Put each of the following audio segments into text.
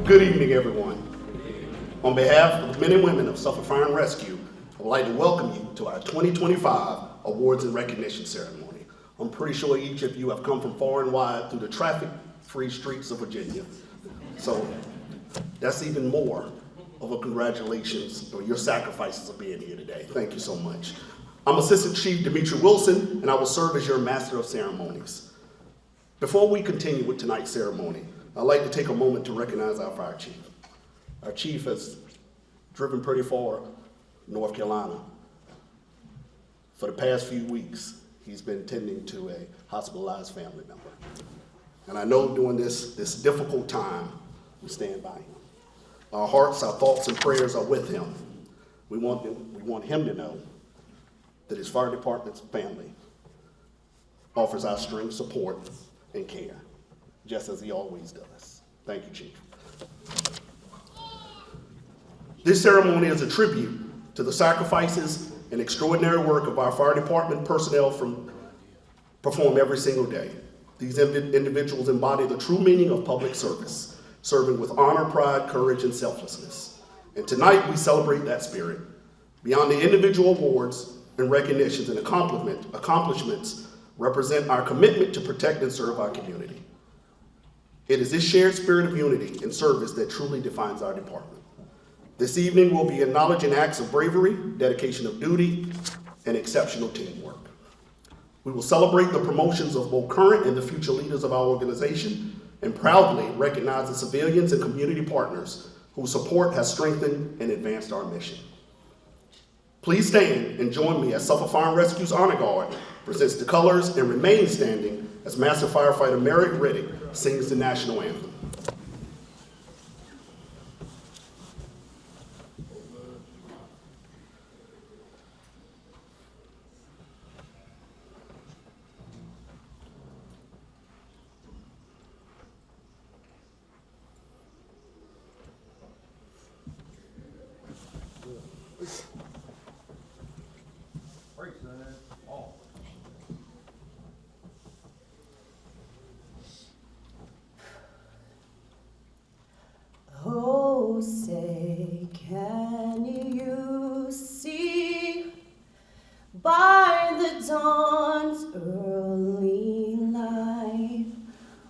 Good evening, everyone. On behalf of the men and women of Suffolk Fire and Rescue, I would like to welcome you to our 2025 Awards and Recognition Ceremony. I'm pretty sure each of you have come from far and wide through the traffic-free streets of Virginia. So that's even more of a congratulations for your sacrifices of being here today. Thank you so much. I'm Assistant Chief Demetri Wilson, and I will serve as your Master of Ceremonies. Before we continue with tonight's ceremony, I'd like to take a moment to recognize our fire chief. Our chief has driven pretty far North Carolina. For the past few weeks, he's been tending to a hospitalized family member. And I know during this difficult time, we stand by him. Our hearts, our thoughts, and prayers are with him. We want him to know that his fire department's family offers our strength, support, and care, just as he always does. Thank you, Chief. This ceremony is a tribute to the sacrifices and extraordinary work of our fire department personnel perform every single day. These individuals embody the true meaning of public service, serving with honor, pride, courage, and selflessness. And tonight we celebrate that spirit. Beyond the individual awards and recognitions and accomplishments represent our commitment to protect and serve our community. It is this shared spirit of unity and service that truly defines our department. This evening we'll be acknowledging acts of bravery, dedication of duty, and exceptional teamwork. We will celebrate the promotions of both current and the future leaders of our organization and proudly recognize the civilians and community partners whose support has strengthened and advanced our mission. Please stand and join me as Suffolk Fire and Rescue's Honor Guard presents the colors and remains standing as Master Firefighter Merrick Riddick sings the national anthem. Oh, say, can you see by the dawn's early light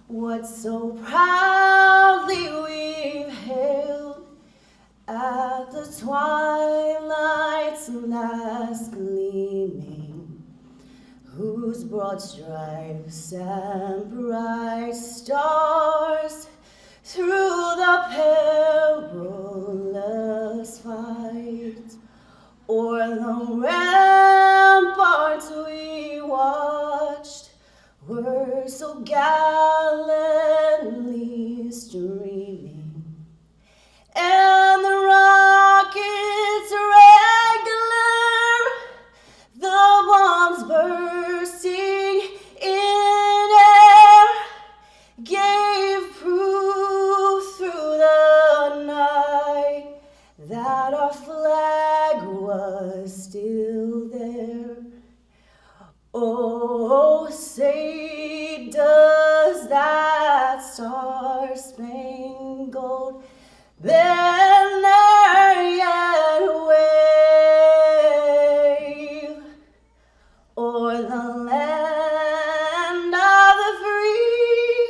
what so proudly we've hailed at the twilight's last gleaming, whose broad stripes and bright stars through the perilous fight o'er the ramparts we watched were so gallantly streaming, and the rockets regular, the bombs bursting in air, gave proof through the night that our flag was still there. Oh, say, does that star-spangled banner yet wave o'er the land of the free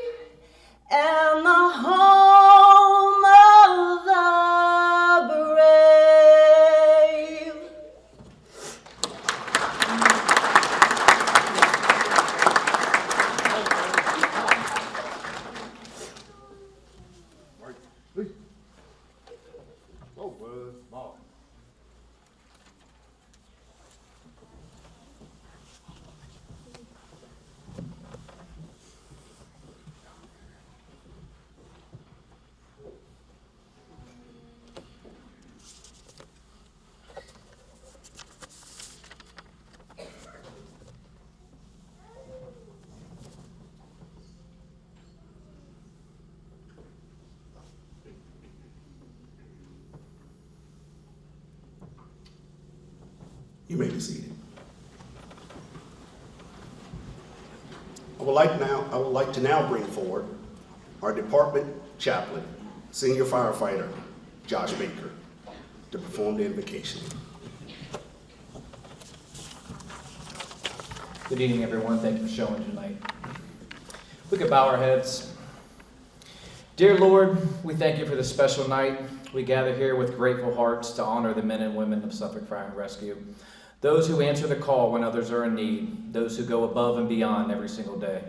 and the home of the brave? You may be seated. I would like to now bring forward our department chaplain, Senior Firefighter Josh Baker, to perform the invocation. Good evening, everyone. Thank you for showing tonight. We could bow our heads. Dear Lord, we thank you for this special night. We gather here with grateful hearts to honor the men and women of Suffolk Fire and Rescue, those who answer the call when others are in need, those who go above and beyond every single day.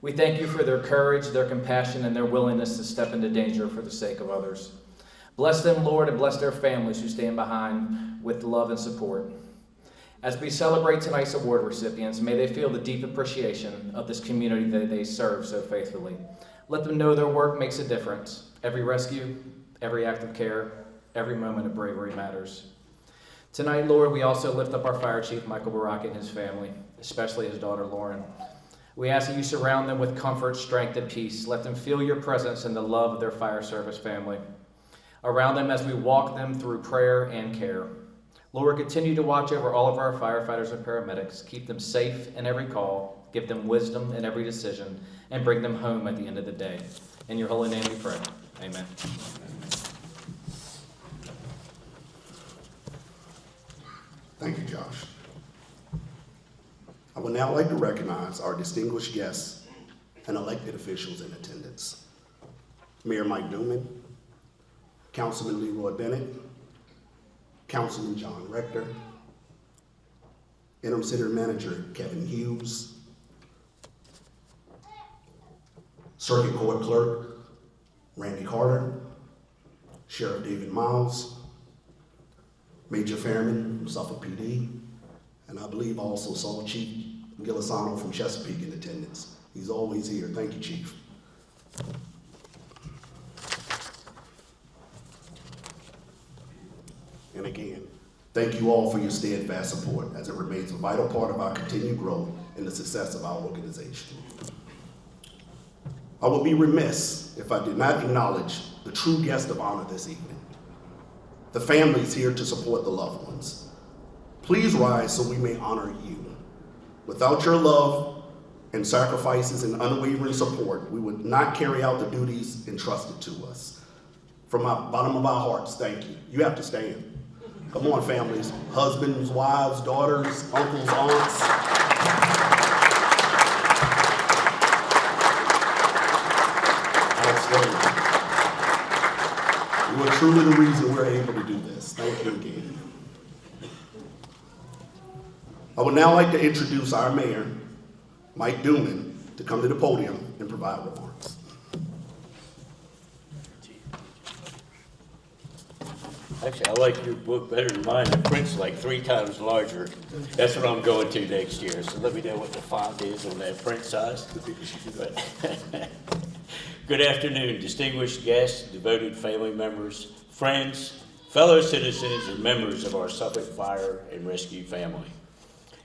We thank you for their courage, their compassion, and their willingness to step into danger for the sake of others. Bless them, Lord, and bless their families who stand behind with love and support. As we celebrate tonight's award recipients, may they feel the deep appreciation of this community that they serve so faithfully. Let them know their work makes a difference. Every rescue, every act of care, every moment of bravery matters. Tonight, Lord, we also lift up our Fire Chief, Michael Barak, and his family, especially his daughter, Lauren. We ask that you surround them with comfort, strength, and peace. Let them feel your presence and the love of their fire service family. Around them as we walk them through prayer and care. Lord, continue to watch over all of our firefighters and paramedics. Keep them safe in every call. Give them wisdom in every decision, and bring them home at the end of the day. In your holy name we pray. Amen. Thank you, Josh. I would now like to recognize our distinguished guests and elected officials in attendance. Mayor Mike Duman, Councilman Leroy Bennett, Councilman John Rector, Interim City Manager Kevin Hughes, Circuit Court Clerk Randy Carter, Sheriff David Miles, Major Fairman from Suffolk PD, and I believe I also saw Chief Gilisano from Chesapeake in attendance. He's always here. Thank you, Chief. And again, thank you all for your steadfast support as it remains a vital part of our continued growth and the success of our organization. I would be remiss if I did not acknowledge the true guest of honor this evening, the families here to support the loved ones. Please rise so we may honor you. Without your love and sacrifices and unwavering support, we would not carry out the duties entrusted to us. From the bottom of our hearts, thank you. You have to stand. Come on, families, husbands, wives, daughters, uncles, aunts. Outstanding. You are truly the reason we're able to do this. Thank you again. I would now like to introduce our mayor, Mike Duman, to come to the podium and provide remarks. Actually, I like your book better than mine. The print's like 3 times larger. That's what I'm going to next year. So let me know what the font is on that print size. Good afternoon, distinguished guests, devoted family members, friends, fellow citizens, and members of our Suffolk Fire and Rescue family.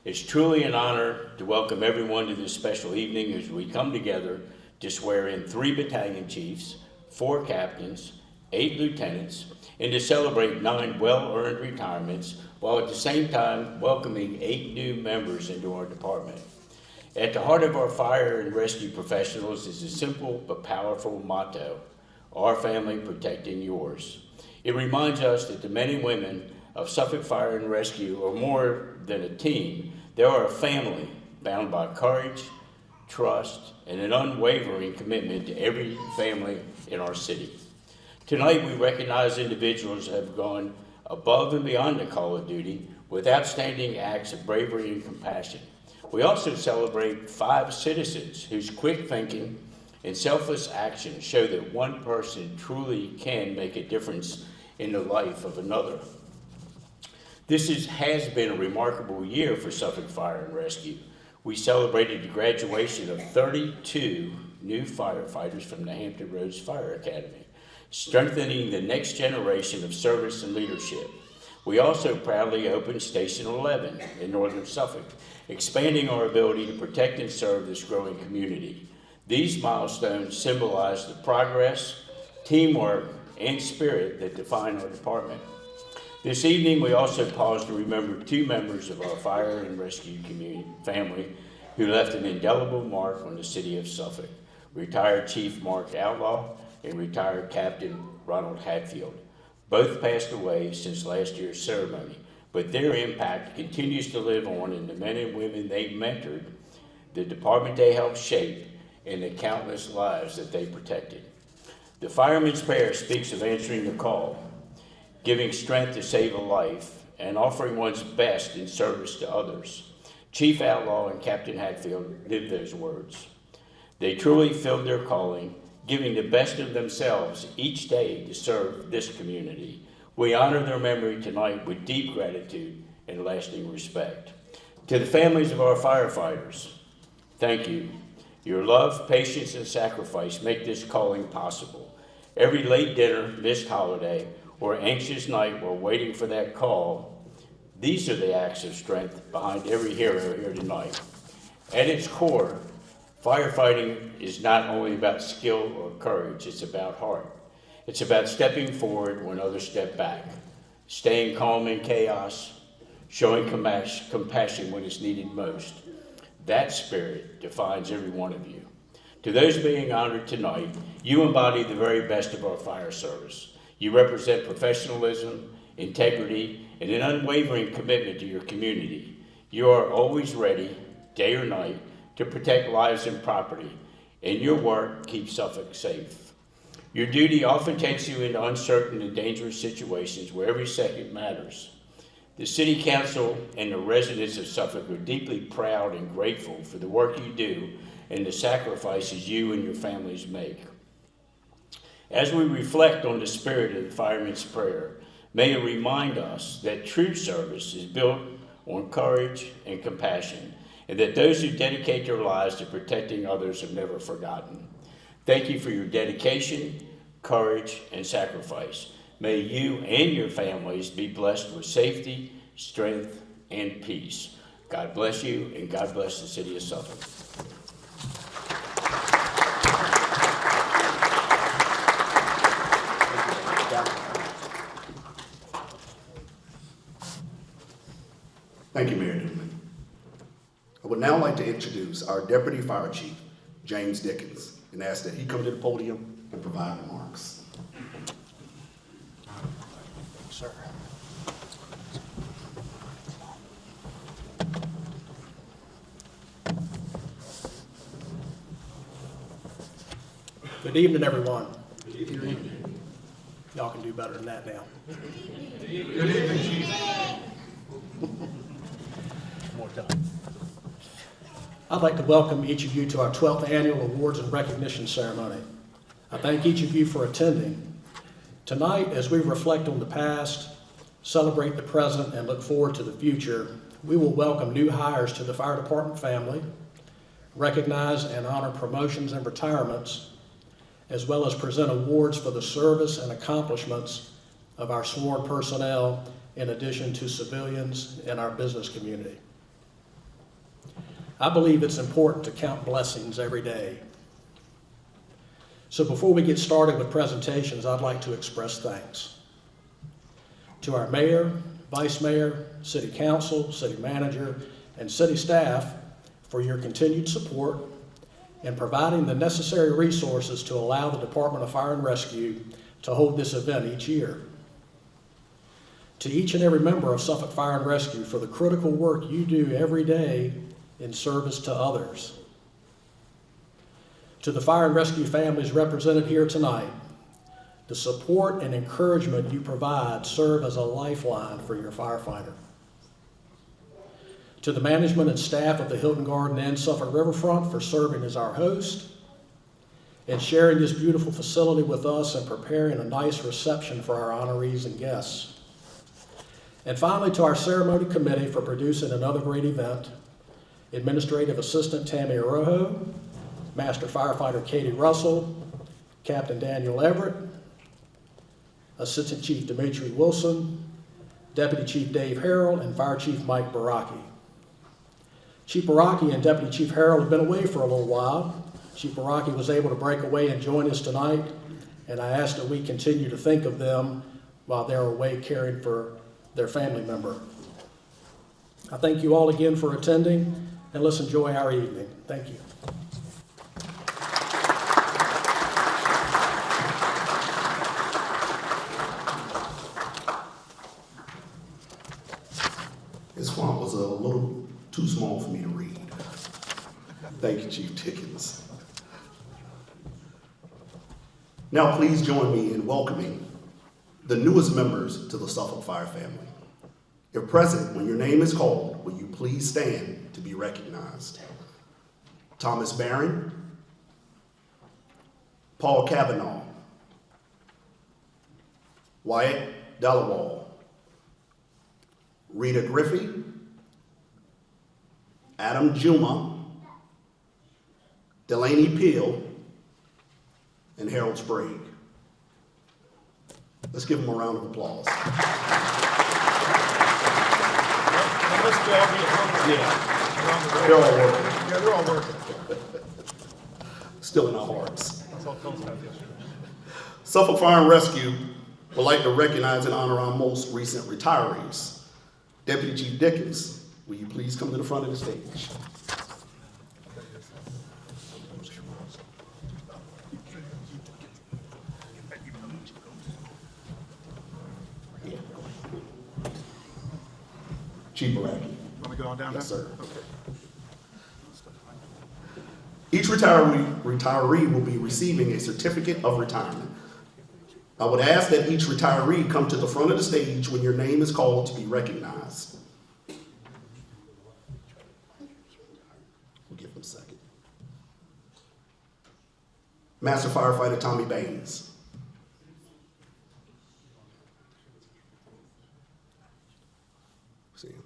It's truly an honor to welcome everyone to this special evening as we come together to swear in 3 battalion chiefs, 4 captains, 8 lieutenants, and to celebrate 9 well-earned retirements, while at the same time welcoming 8 new members into our department. At the heart of our fire and rescue professionals is a simple but powerful motto: our family protecting yours. It reminds us that the men and women of Suffolk Fire and Rescue are more than a team. They are a family bound by courage, trust, and an unwavering commitment to every family in our city. Tonight, we recognize individuals who have gone above and beyond the call of duty with outstanding acts of bravery and compassion. We also celebrate 5 citizens whose quick thinking and selfless actions show that one person truly can make a difference in the life of another. This has been a remarkable year for Suffolk Fire and Rescue. We celebrated the graduation of 32 new firefighters from the Hampton Roads Fire Academy, strengthening the next generation of service and leadership. We also proudly opened Station 11 in northern Suffolk, expanding our ability to protect and serve this growing community. These milestones symbolize the progress, teamwork, and spirit that define our department. This evening, we also pause to remember 2 members of our fire and rescue community family who left an indelible mark on the city of Suffolk: retired Chief Mark Outlaw and retired Captain Ronald Hatfield. Both passed away since last year's ceremony, but their impact continues to live on in the men and women they mentored, the department they helped shape, and the countless lives that they protected. The fireman's prayer speaks of answering the call, giving strength to save a life, and offering one's best in service to others. Chief Outlaw and Captain Hatfield lived those words. They truly filled their calling, giving the best of themselves each day to serve this community. We honor their memory tonight with deep gratitude and lasting respect. To the families of our firefighters, thank you. Your love, patience, and sacrifice make this calling possible. Every late dinner, missed holiday, or anxious night while waiting for that call, these are the acts of strength behind every hero here tonight. At its core, firefighting is not only about skill or courage, it's about heart. It's about stepping forward when others step back, staying calm in chaos, showing compassion when it's needed most. That spirit defines every one of you. To those being honored tonight, you embody the very best of our fire service. You represent professionalism, integrity, and an unwavering commitment to your community. You are always ready, day or night, to protect lives and property, and your work keeps Suffolk safe. Your duty often takes you into uncertain and dangerous situations where every second matters. The City Council and the residents of Suffolk are deeply proud and grateful for the work you do and the sacrifices you and your families make. As we reflect on the spirit of the fireman's prayer, may it remind us that true service is built on courage and compassion, and that those who dedicate their lives to protecting others are never forgotten. Thank you for your dedication, courage, and sacrifice. May you and your families be blessed with safety, strength, and peace. God bless you, and God bless the city of Suffolk. Thank you, Mayor Newman. I would now like to introduce our Deputy Fire Chief, James Dickens, and ask that he come to the podium and provide remarks. Sir. Good evening, everyone. Good evening. Y'all can do better than that now. Good evening, Chief. More time. I'd like to welcome each of you to our 12th Annual Awards and Recognition Ceremony. I thank each of you for attending. Tonight, as we reflect on the past, celebrate the present, and look forward to the future, we will welcome new hires to the fire department family, recognize and honor promotions and retirements, as well as present awards for the service and accomplishments of our sworn personnel, in addition to civilians in our business community. I believe it's important to count blessings every day. So before we get started with presentations, I'd like to express thanks to our mayor, vice mayor, city council, city manager, and city staff for your continued support in providing the necessary resources to allow the Department of Fire and Rescue to hold this event each year. To each and every member of Suffolk Fire and Rescue for the critical work you do every day in service to others. To the fire and rescue families represented here tonight, the support and encouragement you provide serve as a lifeline for your firefighter. To the management and staff of the Hilton Garden Inn Suffolk Riverfront for serving as our host and sharing this beautiful facility with us and preparing a nice reception for our honorees and guests. And finally, to our ceremony committee for producing another great event, Administrative Assistant Tammy Arojo, Master Firefighter Katie Russell, Captain Daniel Everett, Assistant Chief Dimitri Wilson, Deputy Chief Dave Harrell, and Fire Chief Mike Baraki. Chief Baraki and Deputy Chief Harrell have been away for a little while. Chief Baraki was able to break away and join us tonight, and I ask that we continue to think of them while they're away caring for their family member. I thank you all again for attending, and let's enjoy our evening. Thank you. Thank you, Chief Dickens. Now please join me in welcoming the newest members to the Suffolk Fire family. If present, when your name is called, will you please stand to be recognized? Thomas Barron, Paul Cavanaugh, Wyatt Dallawall, Rita Griffey, Adam Juma, Delaney Peel, and Harold Sprague. Let's give them a round of applause. They're all working. Yeah, they're all working. Still in our hearts. That's all Phil said yesterday. Suffolk Fire and Rescue would like to recognize and honor our most recent retirees. Deputy Chief Dickens, will you please come to the front of the stage? Yeah. Chief Baraki. Want me to go on down Yes, there? sir. Okay. Each retiree will be receiving a certificate of retirement. I would ask that each retiree come to the front of the stage when your name is called to be recognized. We'll give them a second. Master Firefighter Tommy Baines. See him.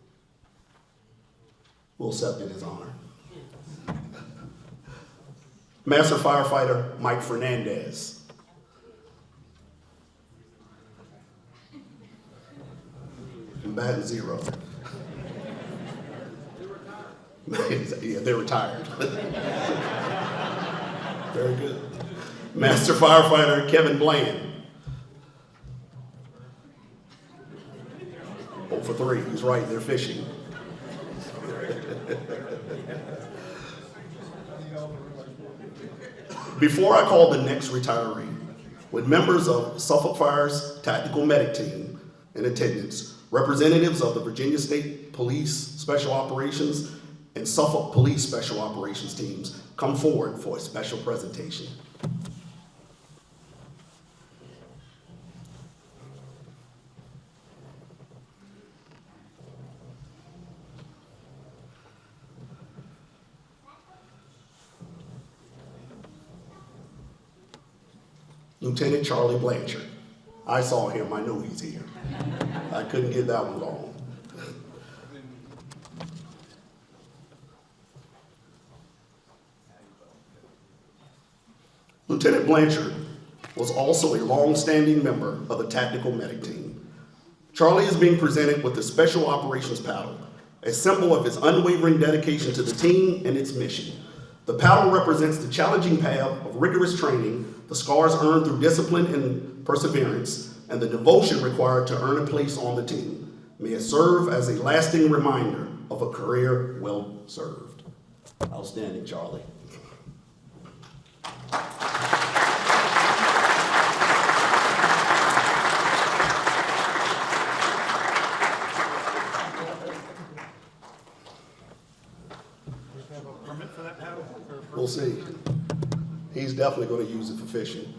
We'll accept it as honor. Master Firefighter Mike Fernandez. Combatant zero. Yeah, they're retired. Very good. Master Firefighter Kevin Bland. 0 for 3. He's right, they're fishing. Before I call the next retiree, with members of Suffolk Fire's Tactical Medic Team in attendance, representatives of the Virginia State Police Special Operations and Suffolk Police Special Operations teams come forward for a special presentation. Lieutenant Charlie Blanchard. I saw him, I know he's here. I couldn't get that one wrong. Lieutenant Blanchard was also a long-standing member of the Tactical Medic Team. Charlie is being presented with the Special Operations Paddle, a symbol of his unwavering dedication to the team and its mission. The paddle represents the challenging path of rigorous training, the scars earned through discipline and perseverance, and the devotion required to earn a place on the team. May it serve as a lasting reminder of a career well served. Outstanding, Charlie. Permit for that paddle? We'll see. He's definitely going to use it for fishing.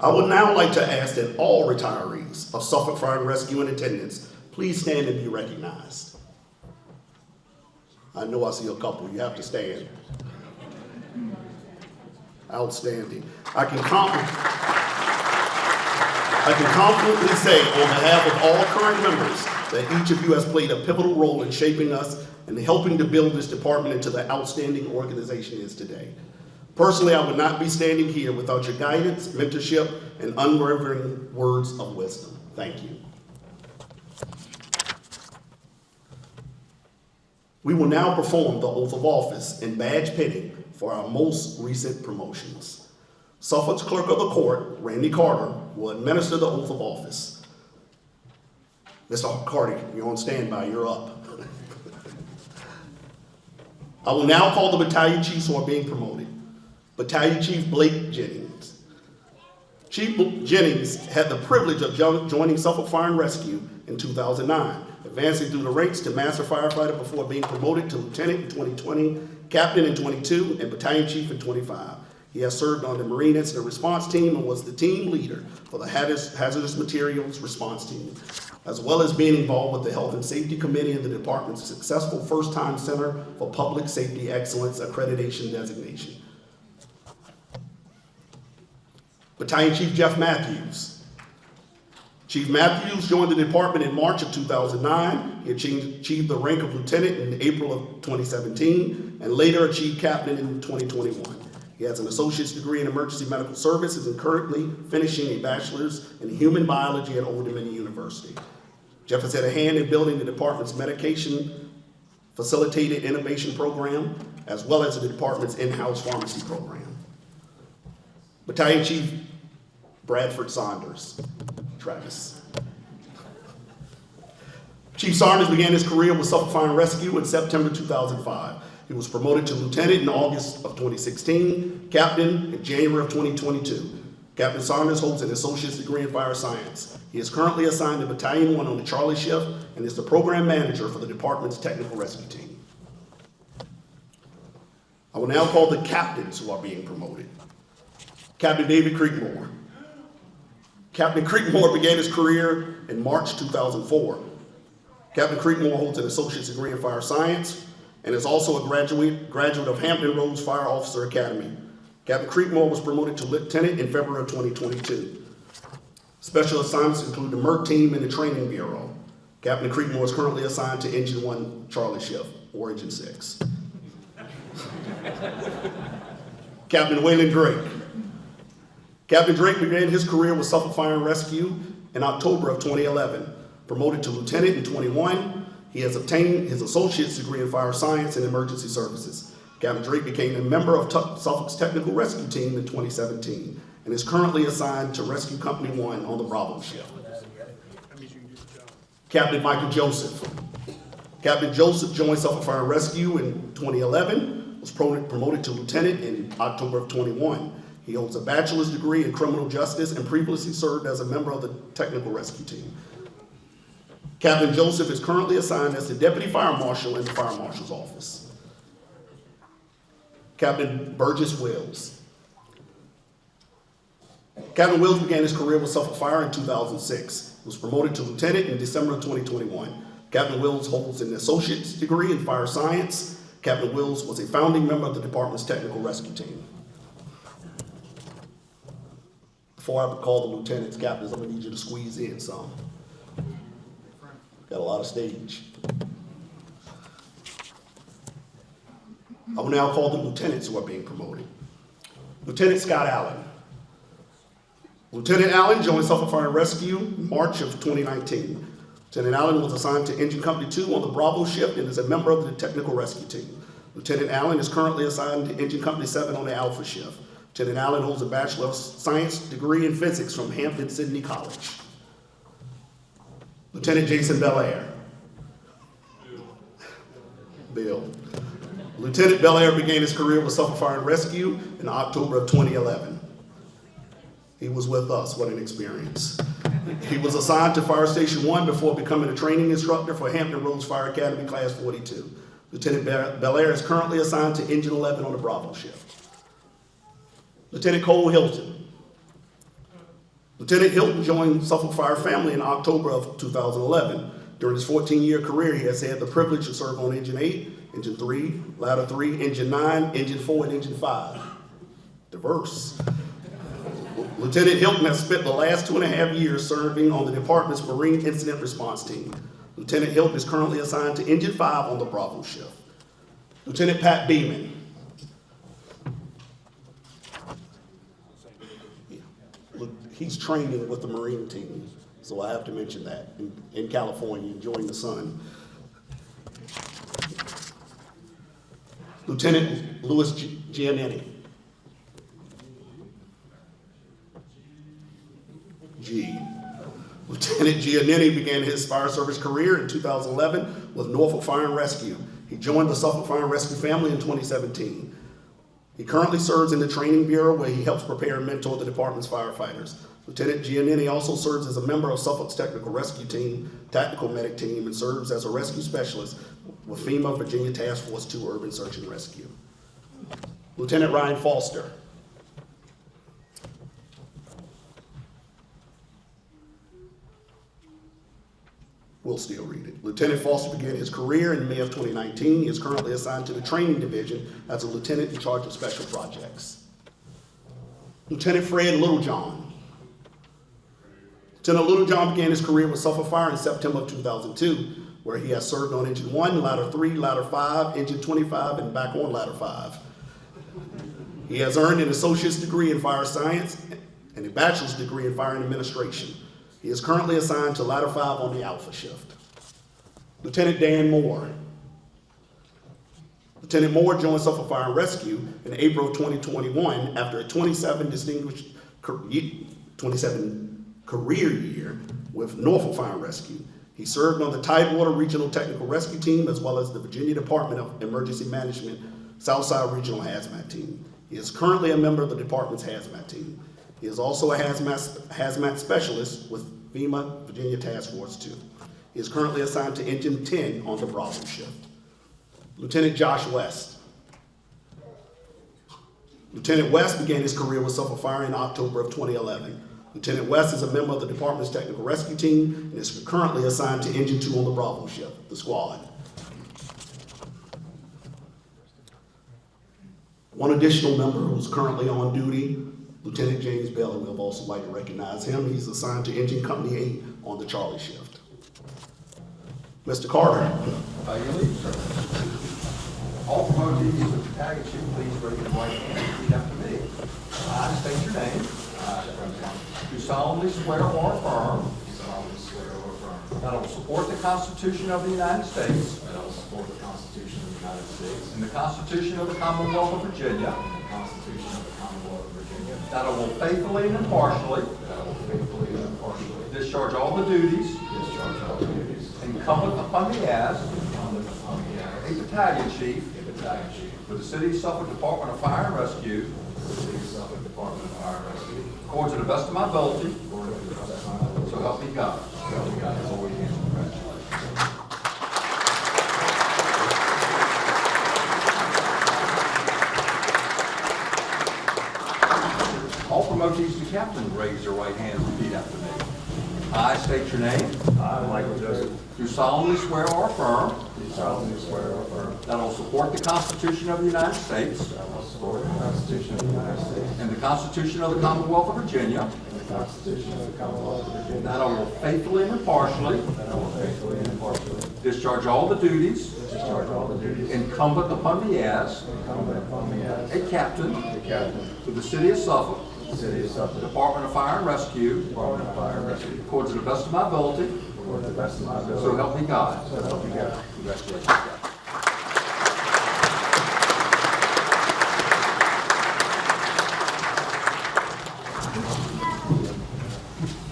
I would now like to ask that all retirees of Suffolk Fire and Rescue in attendance please stand and be recognized. I know I see a couple. You have to stand. Outstanding. I can confidently say on behalf of all current members that each of you has played a pivotal role in shaping us and helping to build this department into the outstanding organization it is today. Personally, I would not be standing here without your guidance, mentorship, and unwavering words of wisdom. Thank you. We will now perform the oath of office and badge pitting for our most recent promotions. Suffolk's Clerk of the Court, Randy Carter, will administer the oath of office. Mr. Carter, you're on standby, you're up. I will now call the battalion chiefs who are being promoted. Battalion Chief Blake Jennings. Chief Jennings had the privilege of joining Suffolk Fire and Rescue in 2009, a advancing through the ranks to master firefighter before being promoted to lieutenant in 2020, captain in 22, and battalion chief in 25. He has served on the Marine Incident Response Team and was the team leader for the Hazardous Materials Response Team, as well as being involved with the Health and Safety Committee and the department's successful first-time Center for Public Safety Excellence accreditation designation. Battalion Chief Jeff Matthews. Chief Matthews joined the department in March of 2009. He achieved the rank of lieutenant in April of 2017 and later achieved captain in 2021. He has an associate's degree in emergency medical services and currently finishing a bachelor's in human biology at Old Dominion University. Jeff has had a hand in building the department's medication facilitated innovation program, as well as the department's in-house pharmacy program. Battalion Chief Bradford Saunders. Travis. Chief Saunders began his career with Suffolk Fire and Rescue in September 2005. He was promoted to lieutenant in August of 2016, captain in January of 2022. Captain Saunders holds an associate's degree in fire science. He is currently assigned to Battalion 1 on the Charlie shift and is the program manager for the department's technical rescue team. I will now call the captains who are being promoted. Captain David Creekmore. Captain Creekmore began his career in March 2004. Captain Creekmore holds an associate's degree in fire science and is also a graduate of Hampton Roads Fire Officer Academy. Captain Creekmore was promoted to lieutenant in February of 2022. Special assignments include the MERT team and the training bureau. Captain Creekmore is currently assigned to Engine 1 Charlie shift, or Engine 6. Captain Waylon Drake. Captain Drake began his career with Suffolk Fire and Rescue in October of 2011. Promoted to lieutenant in 21, he has obtained his associate's degree in fire science and emergency services. Captain Drake became a member of Suffolk's technical rescue team in 2017 and is currently assigned to Rescue Company 1 on the Bravo shift. Captain Michael Joseph. Captain Joseph joined Suffolk Fire and Rescue in 2011, was promoted to lieutenant in October of 21. He holds a bachelor's degree in criminal justice and previously served as a member of the technical rescue team. Captain Joseph is currently assigned as the deputy fire marshal in the fire marshal's office. Captain Burgess Wills. Captain Wills began his career with Suffolk Fire in 2006. He was promoted to lieutenant in December of 2021. Captain Wills holds an associate's degree in fire science. Captain Wills was a founding member of the department's technical rescue team. Before I call the lieutenants, captains, I'm gonna need you to squeeze in some. Got a lot of stage. I will now call the lieutenants who are being promoted. Lieutenant Scott Allen. Lieutenant Allen joined Suffolk Fire and Rescue in March of 2019. Lieutenant Allen was assigned to Engine Company 2 on the Bravo shift and is a member of the technical rescue team. Lieutenant Allen is currently assigned to Engine Company 7 on the Alpha shift. Lieutenant Allen holds a Bachelor of Science degree in physics from Hampton-Sydney College. Lieutenant Jason Belair. Bill. Lieutenant Belair began his career with Suffolk Fire and Rescue in October of 2011. He was with us, what an experience. He was assigned to Fire Station 1 before becoming a training instructor for Hampton Roads Fire Academy Class 42. Lieutenant Belair is currently assigned to Engine 11 on the Bravo shift. Lieutenant Cole Hilton. Lieutenant Hilton joined Suffolk Fire family in October of 2011. During his 14-year career, he has had the privilege to serve on Engine 8, Engine 3, Ladder 3, Engine 9, Engine 4, and Engine 5. Diverse. Lieutenant Hilton has spent the last 2.5 years serving on the department's Marine Incident Response Team. Lieutenant Hilton is currently assigned to Engine 5 on the Bravo shift. Lieutenant Pat Beeman. He's training with the Marine team, so I have to mention that, in California, enjoying the sun. Lieutenant Louis Giannetti. Lieutenant Giannetti began his fire service career in 2011 with Norfolk Fire and Rescue. He joined the Suffolk Fire and Rescue family in 2017. He currently serves in the training bureau where he helps prepare and mentor the department's firefighters. Lieutenant Giannini also serves as a member of Suffolk's Technical Rescue Team, Tactical Medic Team, and serves as a rescue specialist with FEMA Virginia Task Force 2 Urban Search and Rescue. Lieutenant Ryan Foster. We'll still read it. Lieutenant Foster began his career in May of 2019. He is currently assigned to the training division as a lieutenant in charge of special projects. Lieutenant Fred Littlejohn. Lieutenant Littlejohn began his career with Suffolk Fire in September of 2002, where he has served on Engine 1, Ladder 3, Ladder 5, Engine 25, and back on Ladder 5. He has earned an associate's degree in fire science and a bachelor's degree in fire administration. He is currently assigned to Ladder 5 on the Alpha shift. Lieutenant Dan Moore. Lieutenant Moore joined Suffolk Fire and Rescue in April of 2021 after a 27 career year with Norfolk Fire and Rescue. He served on the Tidewater Regional Technical Rescue Team as well as the Virginia Department of Emergency Management Southside Regional Hazmat Team. He is currently a member of the department's Hazmat Team. He is also a hazmat specialist with FEMA Virginia Task Force 2. He is currently assigned to Engine 10 on the Bravo shift. Lieutenant Josh West. Lieutenant West began his career with Suffolk Fire in October of 2011. Lieutenant West is a member of the department's Technical Rescue Team and is currently assigned to Engine 2 on the Bravo shift, the squad. One additional member who's currently on duty, Lieutenant James Bailey. We'd also like to recognize him. He's assigned to Engine Company 8 on the Charlie shift. Mr. Carter. By your leave, sir. All promotees of the battalion chief, please raise your right hand and repeat after me. I state your name. Do solemnly swear or affirm that I will support the Constitution of the United States That I will support the Constitution of the United States and the Constitution of the Commonwealth of Virginia. and the Constitution of the Commonwealth of Virginia. That I will faithfully and impartially That I will faithfully and impartially discharge all the duties discharge all the duties incumbent upon me as incumbent upon me a as battalion chief a battalion chief for the City of Suffolk Department of Fire and Rescue, for the City of Suffolk Department of Fire and Rescue, according to the best of my ability, according to the best of my ability. so help me God. So help me God. Always answer. All promotees to captain, raise their right hand and repeat after me. I state your name. I, Michael Joseph, Do solemnly swear or affirm Do solemnly swear or affirm that I will support the Constitution of the United States that I will support the Constitution of the United States and the Constitution of the Commonwealth of Virginia, and the Constitution of the Commonwealth of Virginia. that I will faithfully and impartially That I will faithfully and impartially discharge all the duties discharge all the duties incumbent upon me as incumbent upon me as a captain a captain for the City of Suffolk, of the City of Suffolk Department of Fire and Rescue, Department of Fire and Rescue, according to the best of my ability, according to the best of my ability. so help me God. So help me God. Congratulations, God.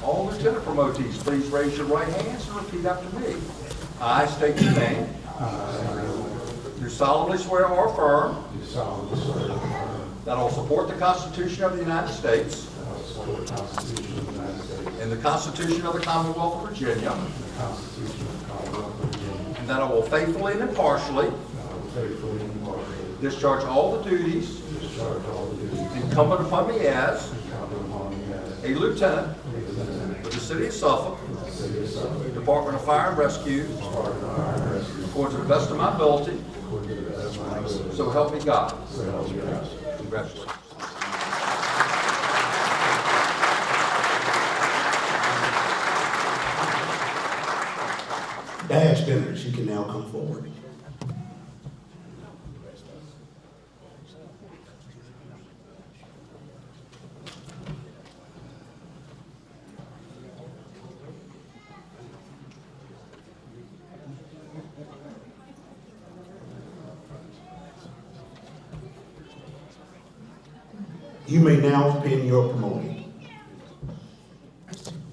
All lieutenant promotees, please raise your right hands and repeat after me. I state your name. Do solemnly swear or affirm Do solemnly swear or affirm that I will support the Constitution of the United States that I will support the Constitution of the United States and the Constitution of the Commonwealth of Virginia, and the Constitution of the Commonwealth of Virginia. and that I will faithfully and impartially That I will faithfully and impartially discharge all the duties discharge all the duties incumbent upon me as incumbent upon me as a lieutenant lieutenant for the City of Suffolk, of the City of Suffolk, Department of Fire and Rescue, Department of Fire and Rescue, according to the best of my ability, according to the best of my ability. so help me God. So help me God. Congratulations. Badge bearers, you can now come forward. You may now pin your promoting.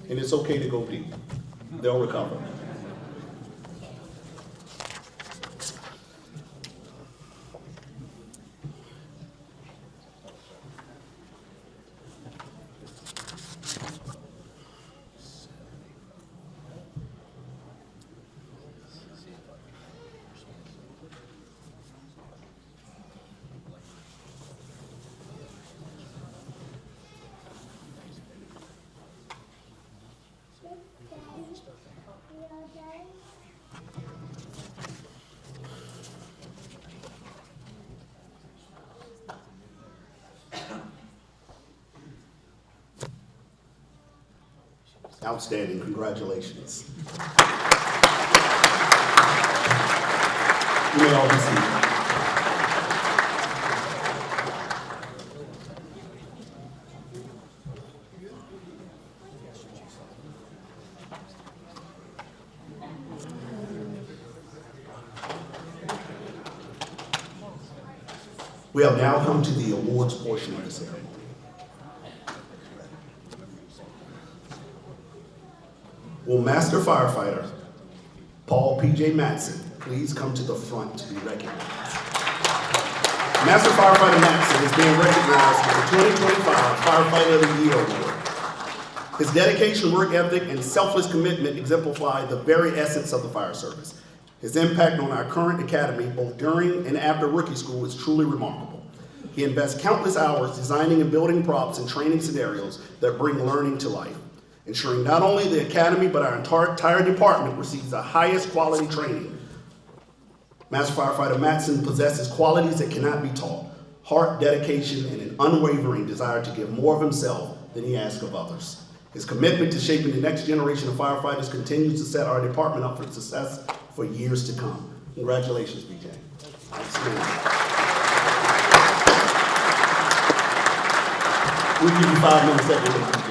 And it's okay to go deep. They'll recover. Outstanding, congratulations. You may all be seated. We have now come to the awards portion of the ceremony. Will Master Firefighter Paul P.J. Matson please come to the front to be recognized? Master Firefighter Matson is being recognized with the 2025 Firefighter of the Year Award. His dedication, work ethic, and selfless commitment exemplify the very essence of the fire service. His impact on our current academy, both during and after rookie school, is truly remarkable. He invests countless hours designing and building props and training scenarios that bring learning to life, ensuring not only the academy but our entire department receives the highest quality training. Master Firefighter Matson possesses qualities that cannot be taught: heart, dedication, and an unwavering desire to give more of himself than he asks of others. His commitment to shaping the next generation of firefighters continues to set our department up for success for years to come. Congratulations, BJ. We'll give you 5 minutes at the end, BJ.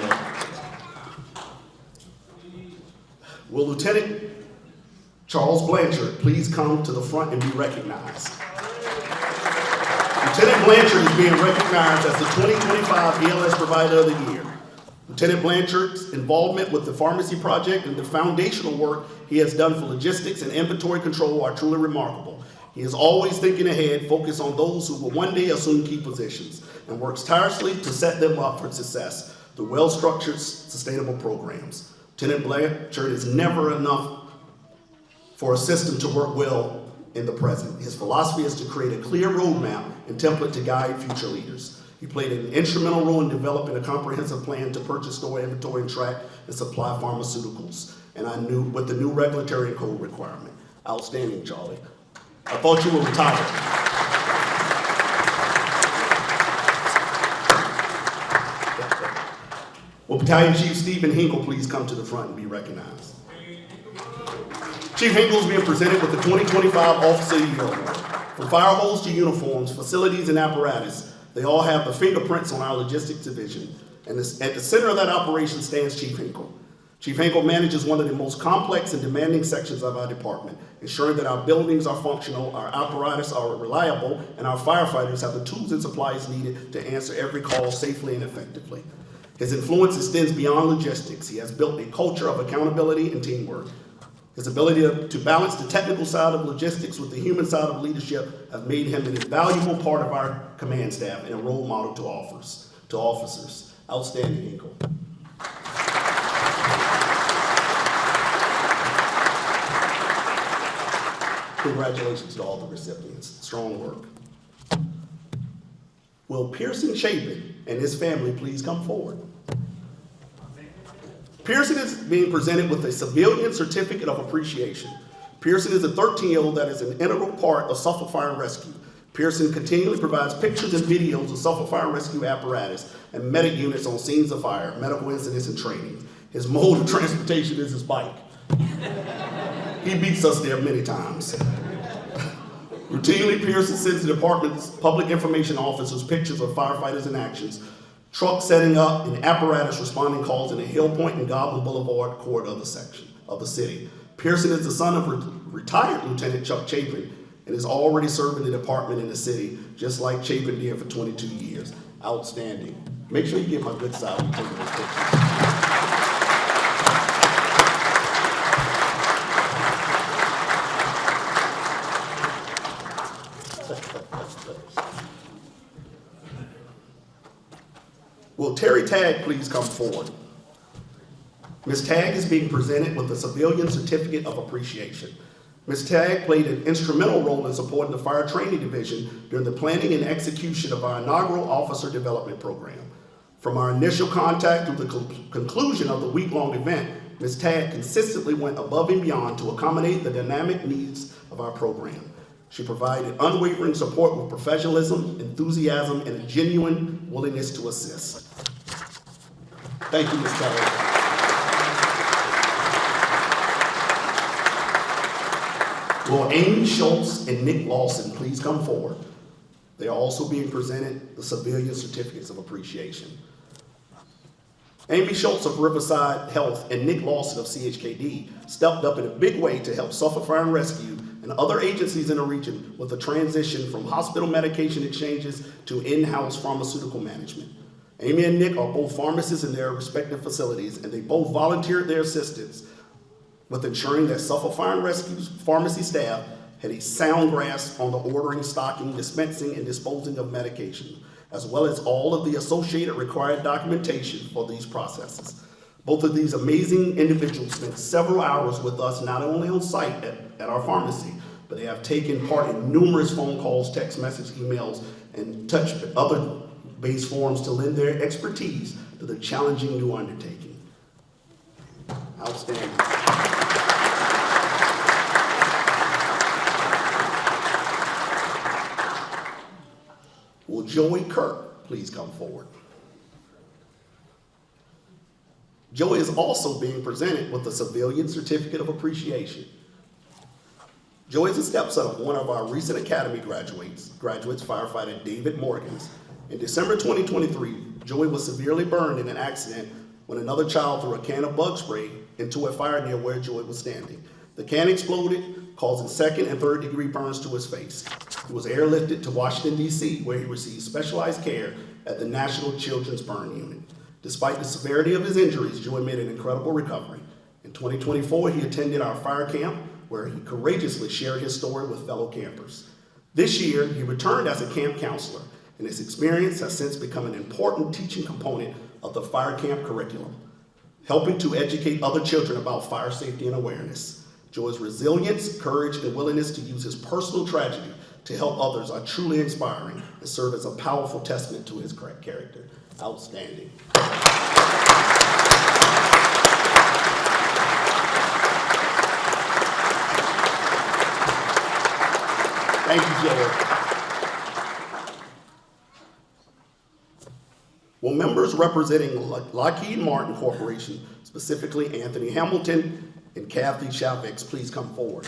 Will Lieutenant Charles Blanchard please come to the front and be recognized? Lieutenant Blanchard is being recognized as the 2025 ELS Provider of the Year. Lieutenant Blanchard's involvement with the pharmacy project and the foundational work he has done for logistics and inventory control are truly remarkable. He is always thinking ahead, focused on those who will one day assume key positions, and works tirelessly to set them up for success through well-structured, sustainable programs. Lieutenant Blanchard is never enough for a system to work well in the present. His philosophy is to create a clear roadmap and template to guide future leaders. He played an instrumental role in developing a comprehensive plan to purchase, store, inventory, and track and supply pharmaceuticals, and with the new regulatory and code requirement. Outstanding, Charlie. I thought you were retired. Will Battalion Chief Stephen Hinkle please come to the front and be recognized? Chief Hinkle is being presented with the 2025 Officer of the Year Award. From fire hose to uniforms, facilities, and apparatus, they all have the fingerprints on our logistics division. And at the center of that operation stands Chief Hinkle. Chief Hinkle manages one of the most complex and demanding sections of our department, ensuring that our buildings are functional, our apparatus are reliable, and our firefighters have the tools and supplies needed to answer every call safely and effectively. His influence extends beyond logistics. He has built a culture of accountability and teamwork. His ability to balance the technical side of logistics with the human side of leadership have made him an invaluable part of our command staff and a role model to officers. Outstanding, Hinkle. Congratulations to all the recipients. Strong work. Will Pearson Chapin and his family please come forward? Pearson is being presented with a Civilian Certificate of Appreciation. Pearson is a 13-year-old that is an integral part of Suffolk Fire and Rescue. Pearson continually provides pictures and videos of Suffolk Fire and Rescue apparatus and medic units on scenes of fire, medical incidents, and training. His mode of transportation is his bike. He beats us there many times. Routinely, Pearson sends the department's public information officers pictures of firefighters in actions, trucks setting up, and apparatus responding calls in the Hill Point and Goblin Boulevard corridor of the city. Pearson is the son of retired Lieutenant Chuck Chapin and is already serving the department in the city, just like Chapin did for 22 years. Outstanding. Make sure you get my good side when you take those pictures. Will Terry Tagg please come forward? Ms. Tagg is being presented with the Civilian Certificate of Appreciation. Ms. Tagg played an instrumental role in supporting the Fire Training Division during the planning and execution of our inaugural Officer Development Program. From our initial contact through the conclusion of the week-long event, Ms. Tagg consistently went above and beyond to accommodate the dynamic needs of our program. She provided unwavering support with professionalism, enthusiasm, and a genuine willingness to assist. Thank you, Ms. Keller. Will Amy Schultz and Nick Lawson please come forward? They are also being presented the civilian certificates of appreciation. Amy Schultz of Riverside Health and Nick Lawson of CHKD stepped up in a big way to help Suffolk Fire and Rescue and other agencies in the region with the transition from hospital medication exchanges to in-house pharmaceutical management. Amy and Nick are both pharmacists in their respective facilities, and they both volunteered their assistance with ensuring that Suffolk Fire and Rescue's pharmacy staff had a sound grasp on the ordering, stocking, dispensing, and disposing of medication, as well as all of the associated required documentation for these processes. Both of these amazing individuals spent several hours with us, not only on site at our pharmacy, but they have taken part in numerous phone calls, text messages, emails, and touch other base forums to lend their expertise to the challenging new undertaking. Outstanding. Will Joey Kirk please come forward? Joey is also being presented with the Civilian Certificate of Appreciation. Joey is a stepson of one of our recent Academy graduates, firefighter David Morgans. In December 2023, Joey was severely burned in an accident when another child threw a can of bug spray into a fire near where Joey was standing. The can exploded, causing second and third degree burns to his face. He was airlifted to Washington, D.C., where he received specialized care at the National Children's Burn Unit. Despite the severity of his injuries, Joey made an incredible recovery. In 2024, he attended our fire camp, where he courageously shared his story with fellow campers. This year, he returned as a camp counselor, and his experience has since become an important teaching component of the fire camp curriculum, helping to educate other children about fire safety and awareness. Joey's resilience, courage, and willingness to use his personal tragedy to help others are truly inspiring and serve as a powerful testament to his character. Outstanding. Thank you, Joey. Will members representing Lockheed Martin Corporation, specifically Anthony Hamilton and Kathy Chavix, please come forward?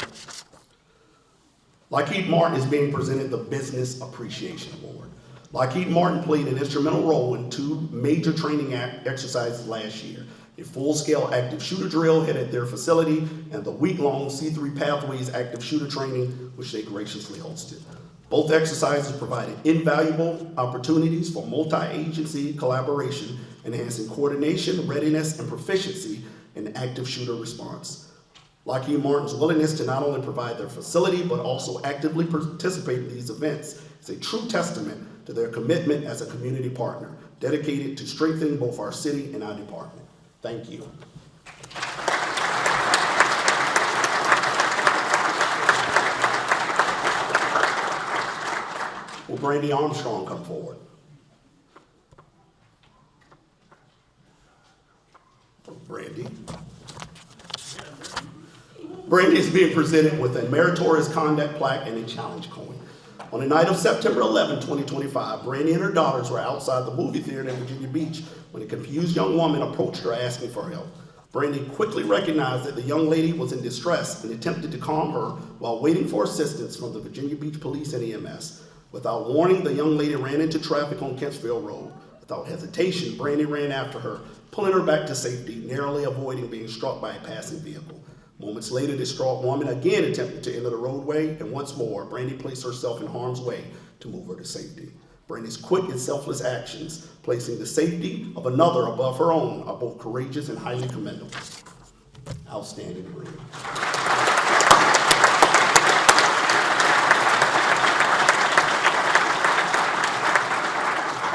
Lockheed Martin is being presented the Business Appreciation Award. Lockheed Martin played an instrumental role in two major training exercises last year: a full-scale active shooter drill held at their facility and the week-long C3 Pathways active shooter training, which they graciously hosted. Both exercises provided invaluable opportunities for multi-agency collaboration, enhancing coordination, readiness, and proficiency in active shooter response. Lockheed Martin's willingness to not only provide their facility, but also actively participate in these events is a true testament to their commitment as a community partner, dedicated to strengthening both our city and our department. Thank you. Will Brandy Armstrong come forward? Brandy. Brandy is being presented with a meritorious conduct plaque and a challenge coin. On the night of September 11, 2025, Brandy and her daughters were outside the movie theater in Virginia Beach when a confused young woman approached her asking for help. Brandy quickly recognized that the young lady was in distress and attempted to calm her while waiting for assistance from the Virginia Beach Police and EMS. Without warning, the young lady ran into traffic on Kentsville Road. Without hesitation, Brandy ran after her, pulling her back to safety, narrowly avoiding being struck by a passing vehicle. Moments later, the distraught woman again attempted to enter the roadway, and once more, Brandy placed herself in harm's way to move her to safety. Brandy's quick and selfless actions, placing the safety of another above her own, are both courageous and highly commendable. Outstanding, Brandy.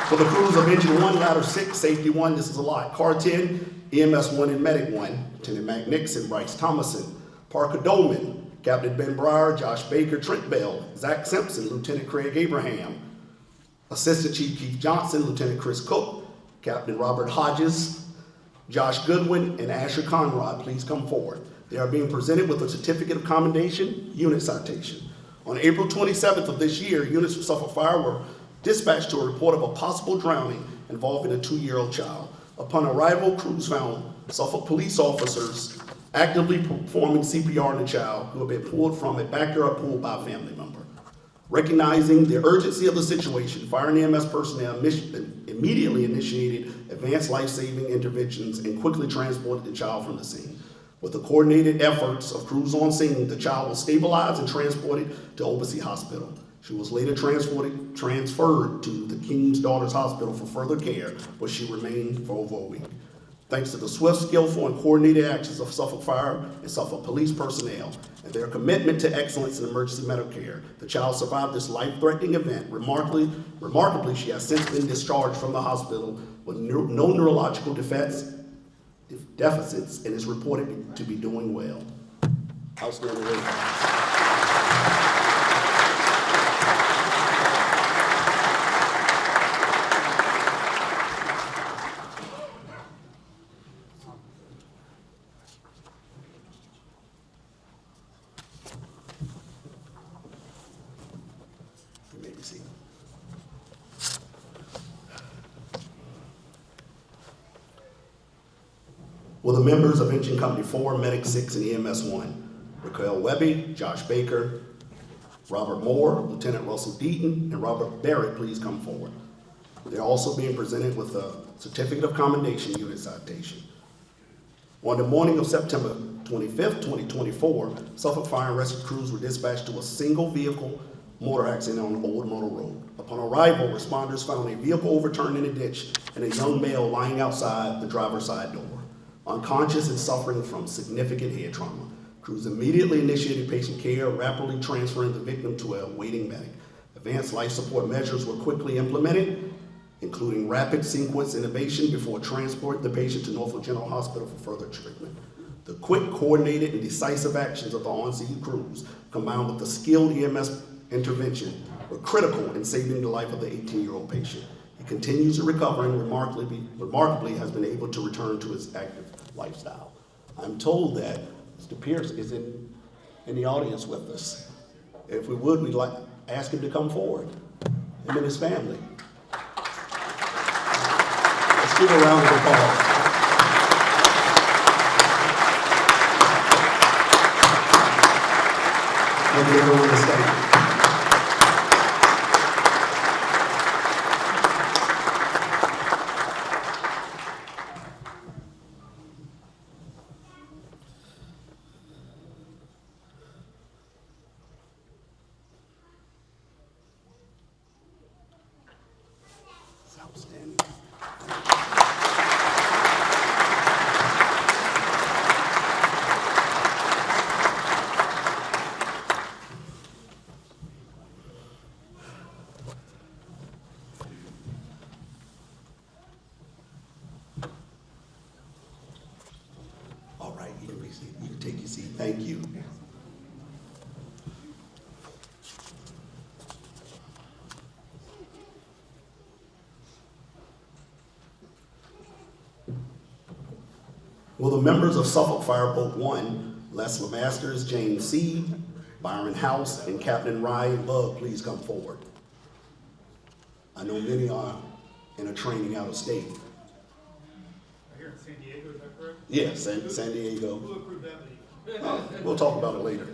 For the crews of Engine 1, Ladder 6, Safety 1, this is a lot. Car 10, EMS 1 and Medic 1, Lieutenant Mac Nixon, Bryce Thomason, Parker Dolman, Captain Ben Breyer, Josh Baker, Trent Bell, Zach Simpson, Lieutenant Craig Abraham, Assistant Chief Keith Johnson, Lieutenant Chris Cook, Captain Robert Hodges, Josh Goodwin, and Asher Conrad, please come forward. They are being presented with a Certificate of Commendation, Unit Citation. On April 27th of this year, units from Suffolk Fire were dispatched to a report of a possible drowning involving a 2-year-old child. Upon arrival, crews found Suffolk police officers actively performing CPR on the child who had been pulled from a backyard pool by a family member. Recognizing the urgency of the situation, fire and EMS personnel immediately initiated advanced life-saving interventions and quickly transported the child from the scene. With the coordinated efforts of crews on scene, the child was stabilized and transported to Obacy Hospital. She was later transferred to the King's Daughters Hospital for further care, where she remained for over a week. Thanks to the swift, skillful, and coordinated actions of Suffolk Fire and Suffolk Police personnel and their commitment to excellence in emergency medical care, the child survived this life-threatening event. Remarkably, she has since been discharged from the hospital with no neurological deficits and is reported to be doing well. Outstanding work. You may be seated. Will the members of Engine Company 4, Medic 6, and EMS 1, Raquel Webby, Josh Baker, Robert Moore, Lieutenant Russell Deaton, and Robert Barrett please come forward? They're also being presented with a Certificate of Commendation Unit Citation. On the morning of September 25th, 2024, Suffolk Fire and Rescue crews were dispatched to a single vehicle motor accident on Old Motor Road. Upon arrival, responders found a vehicle overturned in a ditch and a young male lying outside the driver's side door, unconscious and suffering from significant head trauma. Crews immediately initiated patient care, rapidly transferring the victim to a waiting medic. Advanced life support measures were quickly implemented, including rapid sequence intubation before transporting the patient to Norfolk General Hospital for further treatment. The quick, coordinated, and decisive actions of the on-scene crews, combined with the skilled EMS intervention, were critical in saving the life of the 18-year-old patient. He continues to recover and remarkably has been able to return to his active lifestyle. I'm told that Mr. Pierce is in the audience with us. If we would, we'd like to ask him to come forward, him and his family. Let's give a round of applause. And everyone to stand. It's outstanding. All right, you can be seated. You can take your seat. Thank you. Will the members of Suffolk Fireboat 1, Leslie Masters, James C., Byron House, and Captain Ryan Bug please come forward? I know many are in a training out of state. Here in San Diego, is that correct? Yes, San Diego. Who approved that leave? We'll talk about it later.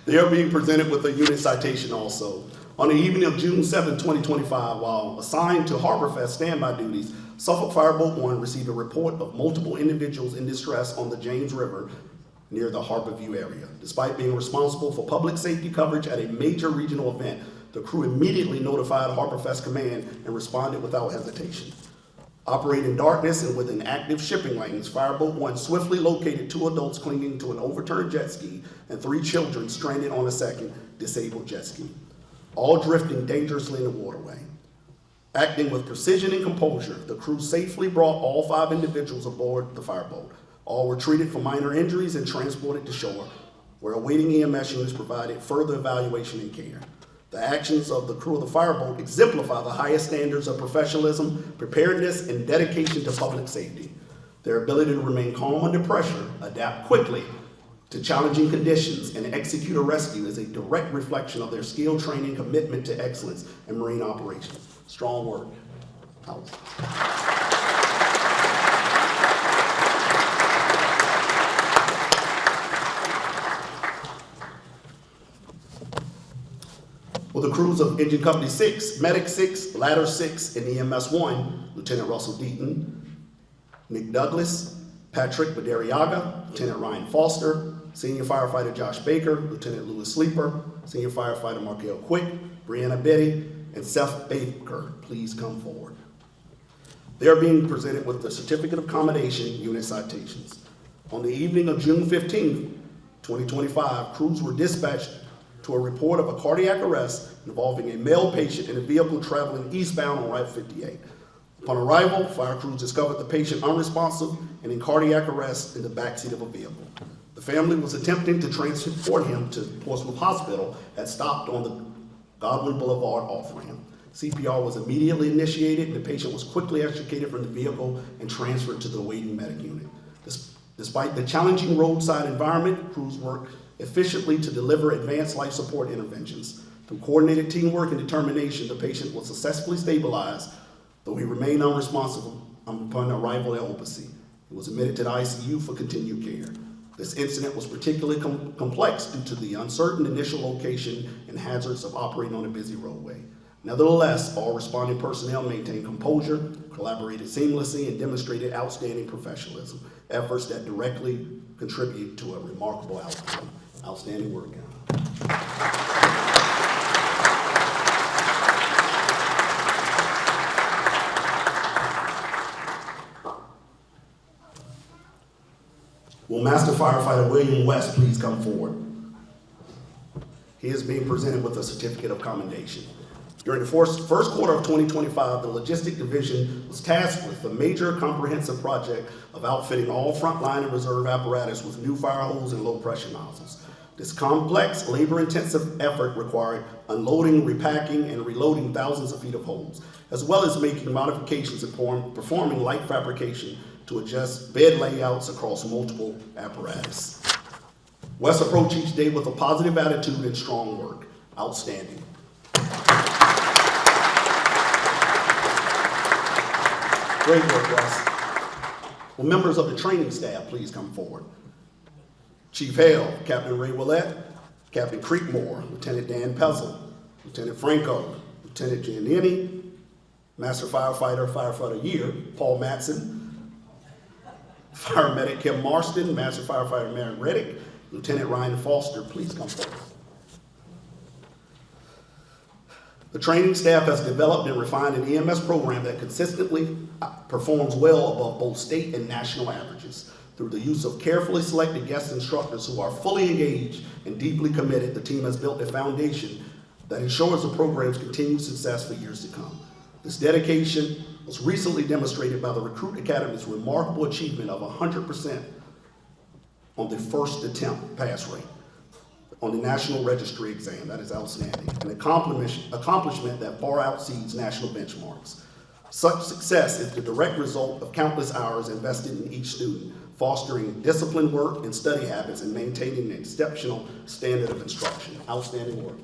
They are being presented with a unit citation also. On the evening of June 7, 2025, while assigned to Harborfest standby duties, Suffolk Fireboat 1 received a report of multiple individuals in distress on the James River near the Harborview area. Despite being responsible for public safety coverage at a major regional event, the crew immediately notified Harborfest Command and responded without hesitation. Operating in darkness and within active shipping lanes, Fireboat 1 swiftly located 2 adults clinging to an overturned jet ski and 3 children stranded on a second disabled jet ski, all drifting dangerously in the waterway. Acting with precision and composure, the crew safely brought all 5 individuals aboard the fireboat. All were treated for minor injuries and transported to shore, where awaiting EMS units provided further evaluation and care. The actions of the crew of the fireboat exemplify the highest standards of professionalism, preparedness, and dedication to public safety. Their ability to remain calm under pressure, adapt quickly to challenging conditions, and execute a rescue is a direct reflection of their skill, training, commitment to excellence in marine operations. Strong work. Out. For the crews of Engine Company 6, Medic 6, Ladder 6, and EMS 1, Lieutenant Russell Deaton, Nick Douglas, Patrick Badariaga, Lieutenant Ryan Foster, Senior Firefighter Josh Baker, Lieutenant Lewis Sleeper, Senior Firefighter Markel Quick, Brianna Betty, and Seth Baker, please come forward. They are being presented with the Certificate of Commendation Unit Citations. On the evening of June 15, 2025, crews were dispatched to a report of a cardiac arrest involving a male patient in a vehicle traveling eastbound on Route 58. Upon arrival, fire crews discovered the patient unresponsive and in cardiac arrest in the backseat of a vehicle. The family was attempting to transport him to Portsmouth Hospital had stopped on the Godwin Boulevard off-ramp. CPR was immediately initiated and the patient was quickly extricated from the vehicle and transferred to the waiting medic unit. Despite the challenging roadside environment, crews worked efficiently to deliver advanced life support interventions. Through coordinated teamwork and determination, the patient was successfully stabilized, though he remained unresponsive upon arrival at OPAC. He was admitted to the ICU for continued care. This incident was particularly complex due to the uncertain initial location and hazards of operating on a busy roadway. Nevertheless, all responding personnel maintained composure, collaborated seamlessly, and demonstrated outstanding professionalism, efforts that directly contribute to a remarkable outcome. Outstanding work, guys. Will Master Firefighter William West please come forward? He is being presented with a Certificate of Commendation. During the first quarter of 2025, the Logistic Division was tasked with a major comprehensive project of outfitting all frontline and reserve apparatus with new fire hose and low-pressure nozzles. This complex, labor-intensive effort required unloading, repacking, and reloading thousands of feet of hose, as well as making modifications and performing light fabrication to adjust bed layouts across multiple apparatus. Wes approached each day with a positive attitude and strong work. Outstanding. Great work, Wes. Will members of the training staff please come forward? Chief Hale, Captain Ray Willett, Captain Creekmore, Lieutenant Dan Pezzle, Lieutenant Franco, Lieutenant Giannini, Master Firefighter Year, Paul Matson, Fire Medic Kim Marston, Master Firefighter Mary Reddick, Lieutenant Ryan Foster, please come forward. The training staff has developed and refined an EMS program that consistently performs well above both state and national averages. Through the use of carefully selected guest instructors who are fully engaged and deeply committed, the team has built a foundation that ensures the program's continued success for years to come. This dedication was recently demonstrated by the Recruit Academy's remarkable achievement of 100% on the first attempt pass rate on the National Registry exam. That is outstanding, an accomplishment that far exceeds national benchmarks. Such success is the direct result of countless hours invested in each student, fostering disciplined work and study habits and maintaining an exceptional standard of instruction. Outstanding work.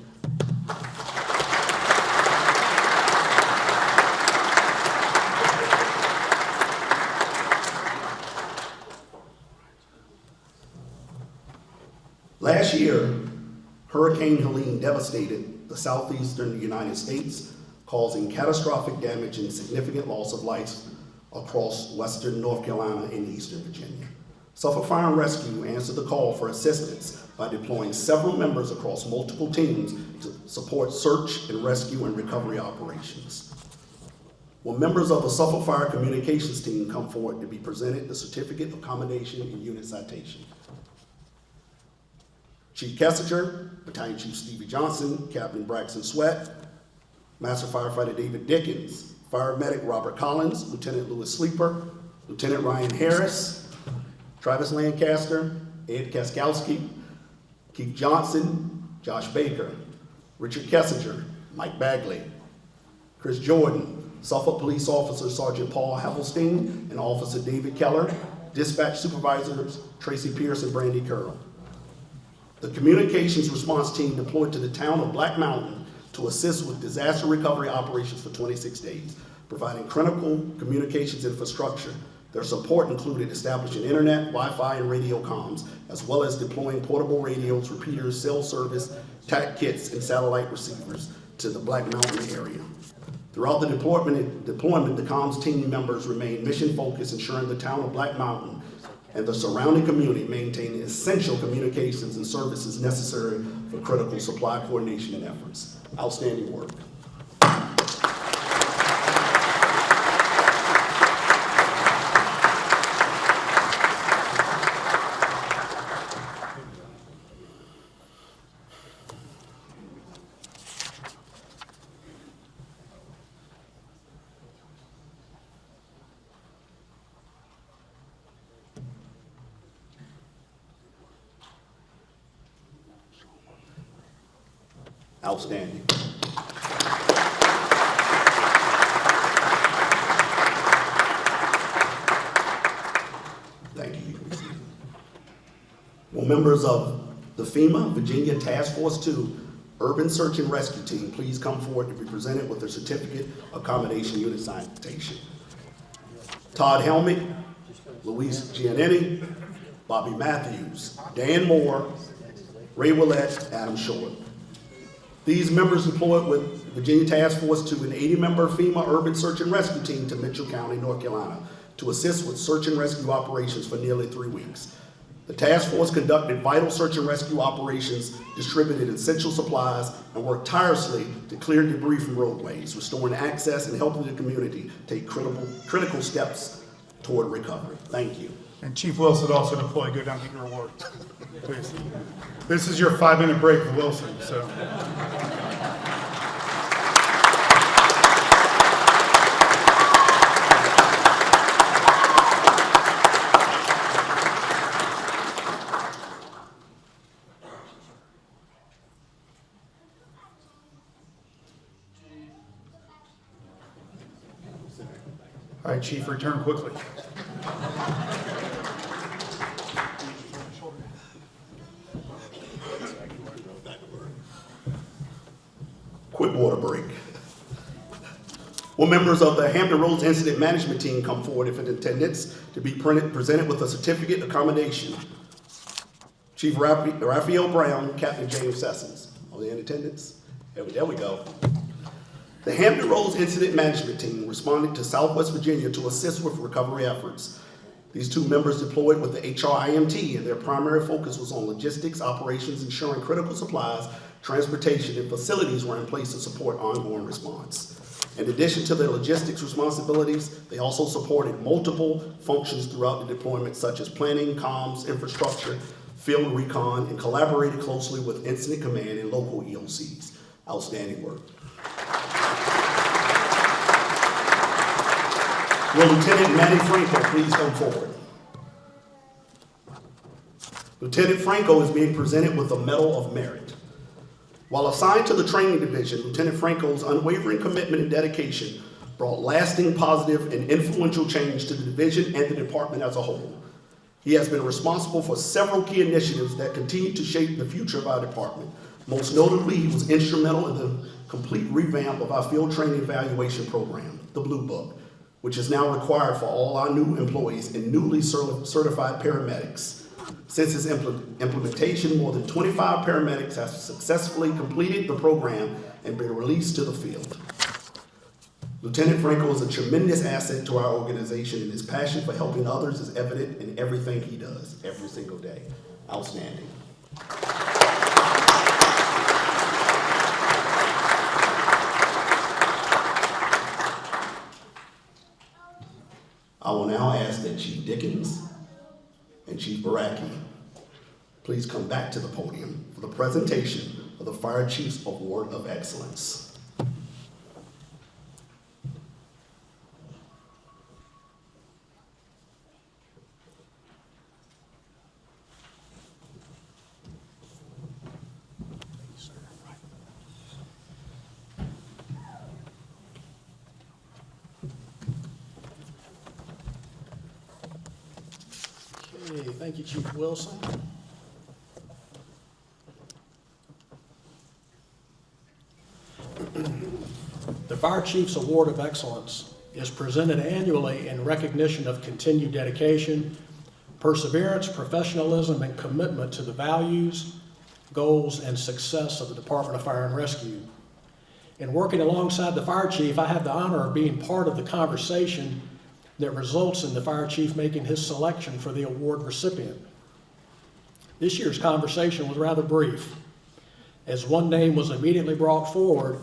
Last year, Hurricane Helene devastated the southeastern United States, causing catastrophic damage and significant loss of life across western North Carolina and eastern Virginia. Suffolk Fire and Rescue answered the call for assistance by deploying several members across multiple teams to support search and rescue and recovery operations. Will members of the Suffolk Fire Communications team come forward to be presented the Certificate of Commendation and Unit Citation? Chief Kessinger, Battalion Chief Stevie Johnson, Captain Braxton Sweat, Master Firefighter David Dickens, Fire Medic Robert Collins, Lieutenant Lewis Sleeper, Lieutenant Ryan Harris, Travis Lancaster, Ed Kaskowski, Keith Johnson, Josh Baker, Richard Kessinger, Mike Bagley, Chris Jordan, Suffolk Police Officer Sergeant Paul Havelstein, and Officer David Keller, Dispatch Supervisors Tracy Pierce and Brandy Curl. The communications response team deployed to the town of Black Mountain to assist with disaster recovery operations for 26 days, providing critical communications infrastructure. Their support included establishing internet, Wi-Fi, and radio comms, as well as deploying portable radios, repeaters, cell service, TAC kits, and satellite receivers to the Black Mountain area. Throughout the deployment, the comms team members remain mission-focused, ensuring the town of Black Mountain and the surrounding community maintain essential communications and services necessary for critical supply coordination and efforts. Outstanding work. Outstanding. Thank you. You can be seated. Will members of the FEMA Virginia Task Force 2 Urban Search and Rescue Team please come forward to be presented with their certificate of accommodation unit citation. Todd Helmick, Luis Giannetti, Bobby Matthews, Dan Moore, Ray Willett, Adam Short. These members deployed with Virginia Task Force to an 80-member FEMA Urban Search and Rescue Team to Mitchell County, North Carolina, to assist with search and rescue operations for nearly 3 weeks. The task force conducted vital search and rescue operations, distributed essential supplies, and worked tirelessly to clear debris from roadways, restoring access and helping the community take critical steps toward recovery. Thank you. And Chief Wilson also deployed. Go down and get your award, please. This is your 5-minute break for Wilson, so. All right, Chief, return quickly. Quick water break. Will members of the Hampton Roads Incident Management Team come forward if in attendance to be presented with a certificate of accommodation? Chief Raphael Brown, Captain James Sessions. Are they in attendance? There we go. The Hampton Roads Incident Management Team responded to Southwest Virginia to assist with recovery efforts. These 2 members deployed with the HRIMT, and their primary focus was on logistics, operations, ensuring critical supplies, transportation, and facilities were in place to support ongoing response. In addition to their logistics responsibilities, they also supported multiple functions throughout the deployment, such as planning, comms, infrastructure, field recon, and collaborated closely with Incident Command and local EOCs. Outstanding work. Will Lieutenant Manny Franco please come forward? Lieutenant Franco is being presented with the Medal of Merit. While assigned to the training division, Lieutenant Franco's unwavering commitment and dedication brought lasting positive and influential change to the division and the department as a whole. He has been responsible for several key initiatives that continue to shape the future of our department. Most notably, he was instrumental in the complete revamp of our field training evaluation program, the Blue Book, which is now required for all our new employees and newly certified paramedics. Since its implementation, more than 25 paramedics have successfully completed the program and been released to the field. Lieutenant Franco is a tremendous asset to our organization, and his passion for helping others is evident in everything he does, every single day. Outstanding. I will now ask that Chief Dickens and Chief Baraki please come back to the podium for the presentation of the Fire Chief's Award of Excellence. Okay, thank you, Chief Wilson. The Fire Chief's Award of Excellence is presented annually in recognition of continued dedication, perseverance, professionalism, and commitment to the values, goals, and success of the Department of Fire and Rescue. In working alongside the fire chief, I have the honor of being part of the conversation that results in the fire chief making his selection for the award recipient. This year's conversation was rather brief, as one name was immediately brought forward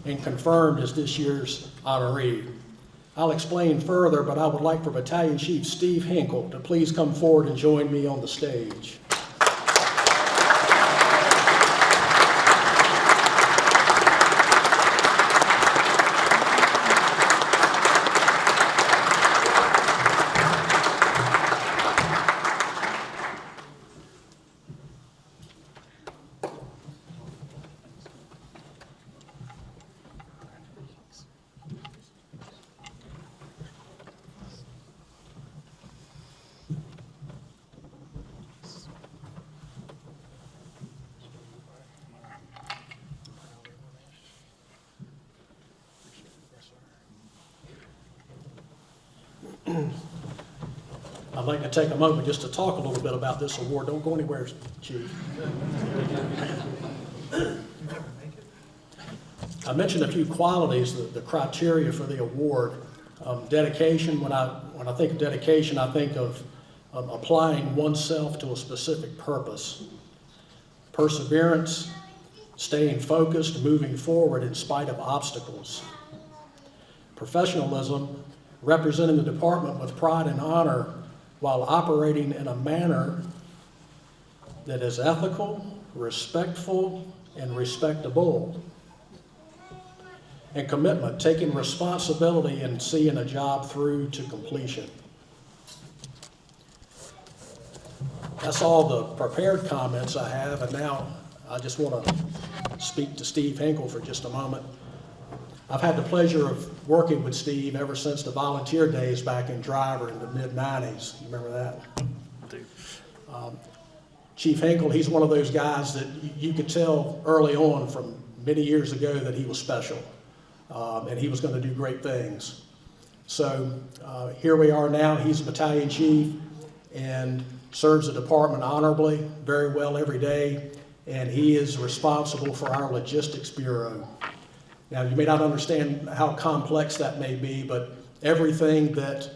and confirmed as this year's honoree. I'll explain further, but I would like for Battalion Chief Steve Hinkle to please come forward and join me on the stage. I'd like to take a moment just to talk a little bit about this award. Don't go anywhere, Chief. I mentioned a few qualities, the criteria for the award. Dedication, when I think of dedication, I think of applying oneself to a specific purpose. Perseverance, staying focused, moving forward in spite of obstacles. Professionalism, representing the department with pride and honor while operating in a manner that is ethical, respectful, and respectable. And commitment, taking responsibility and seeing a job through to completion. That's all the prepared comments I have, and now I just want to speak to Steve Hinkle for just a moment. I've had the pleasure of working with Steve ever since the volunteer days back in Driver in the mid-90s. You remember that? I do. Chief Hinkle, he's one of those guys that you could tell early on from many years ago that he was special, and he was going to do great things. So here we are now. He's a battalion chief and serves the department honorably, very well every day, and he is responsible for our logistics bureau. Now, you may not understand how complex that may be, but everything that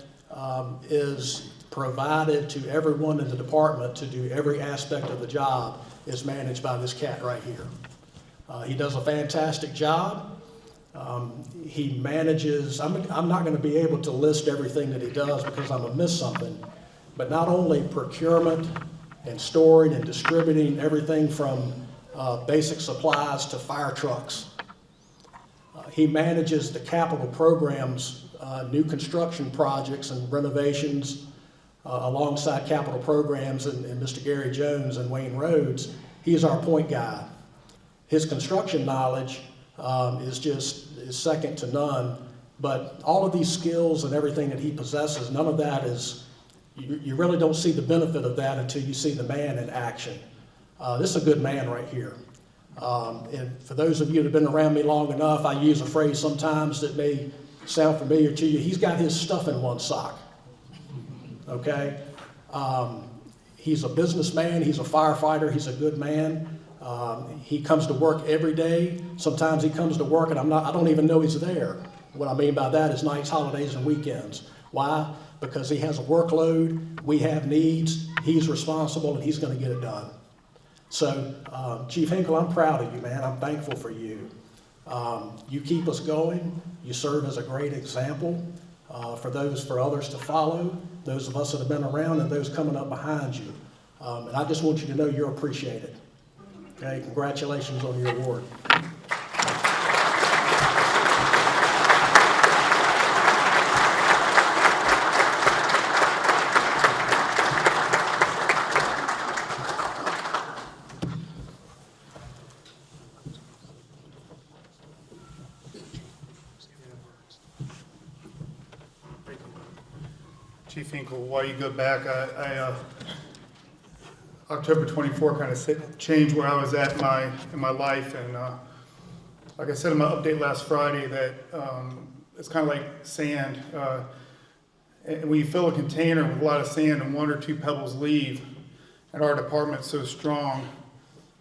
is provided to everyone in the department to do every aspect of the job is managed by this cat right here. He does a fantastic job. He manages, I'm not going to be able to list everything that he does because I'm going to miss something, but not only procurement and storing and distributing everything from basic supplies to fire trucks. He manages the capital programs, new construction projects and renovations alongside capital programs and Mr. Gary Jones and Wayne Rhodes. He's our point guy. His construction knowledge is second to none, but all of these skills and everything that he possesses, none of that is, you really don't see the benefit of that until you see the man in action. This is a good man right here. And for those of you that have been around me long enough, I use a phrase sometimes that may sound familiar to you. He's got his stuff in one sock, okay? He's a businessman, he's a firefighter, he's a good man. He comes to work every day. Sometimes he comes to work and I don't even know he's there. What I mean by that is nights, holidays, and weekends. Why? Because he has a workload, we have needs, he's responsible, and he's going to get it done. So, Chief Hinkle, I'm proud of you, man. I'm thankful for you. You keep us going. You serve as a great example for others to follow, those of us that have been around and those coming up behind you. And I just want you to know you're appreciated. Okay, congratulations on your award. Chief Hinkle, while you go back, October 24 kind of changed where I was at in my life, and like I said in my update last Friday, that it's kind of like sand. And when you fill a container with a lot of sand and one or two pebbles leave, and our department's so strong,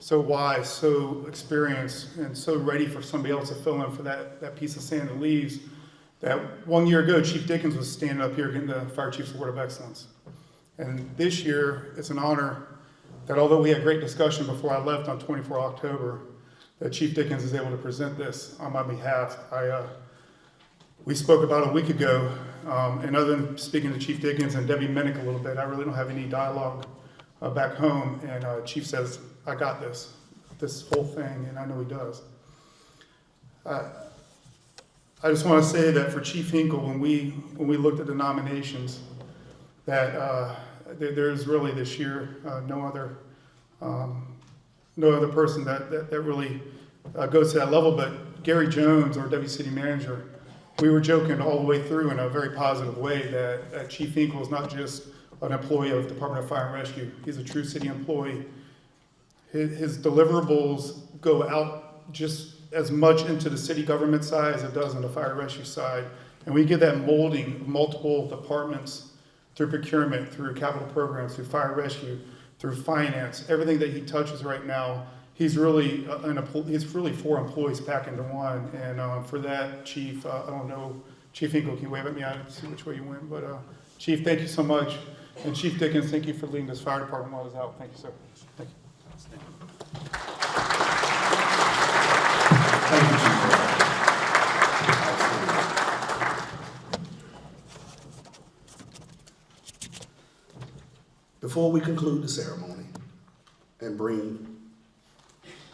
so wise, so experienced, and so ready for somebody else to fill in for that piece of sand that leaves. That 1 year ago, Chief Dickens was standing up here getting the Fire Chief's Award of Excellence. And this year, it's an honor that although we had great discussion before I left on 24 October, that Chief Dickens is able to present this on my behalf. We spoke about a week ago, and other than speaking to Chief Dickens and Debbie Minnick a little bit, I really don't have any dialogue back home. And Chief says, I got this whole thing, and I know he does. I just want to say that for Chief Hinkle, when we looked at the nominations, that there's really this year no other person that really goes to that level. But Gary Jones, our Deputy City Manager, we were joking all the way through in a very positive way that Chief Hinkle is not just an employee of Department of Fire and Rescue. He's a true city employee. His deliverables go out just as much into the city government side as it does on the fire rescue side. And we get that molding of multiple departments through procurement, through capital programs, through fire rescue, through finance. Everything that he touches right now, he's really four employees packed into one. And for that, Chief, I don't know, Chief Hinkle, can you wave at me? I didn't see which way you went. But Chief, thank you so much. And Chief Dickens, thank you for leading this fire department while I was out. Thank you, sir. Thank you. Thank you, Chief. Before we conclude the ceremony and bring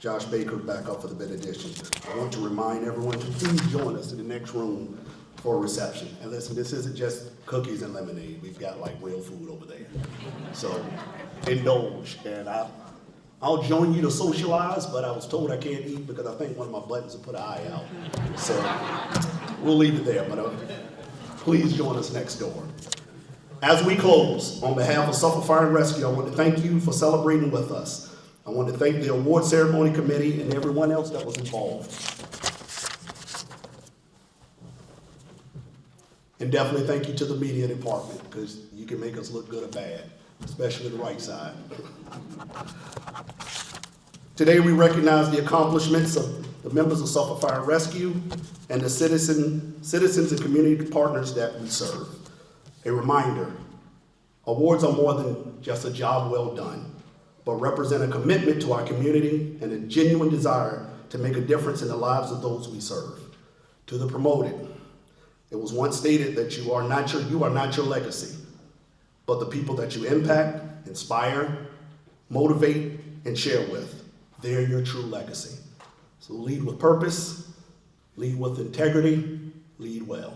Josh Baker back up for the benediction, I want to remind everyone to please join us in the next room for a reception. And listen, this isn't just cookies and lemonade. We've got like real food over there. So indulge. And I'll join you to socialize, but I was told I can't eat because I think one of my buttons will put an eye out. So we'll leave it there, but please join us next door. As we close, on behalf of Suffolk Fire and Rescue, I want to thank you for celebrating with us. I want to thank the award ceremony committee and everyone else that was involved. And definitely thank you to the media department, because you can make us look good or bad, especially the right side. Today we recognize the accomplishments of the members of Suffolk Fire and Rescue and the citizens and community partners that we serve. A reminder, awards are more than just a job well done, but represent a commitment to our community and a genuine desire to make a difference in the lives of those we serve. To the promoted, it was once stated that you are not your legacy, but the people that you impact, inspire, motivate, and share with. They're your true legacy. So lead with purpose, lead with integrity, lead well.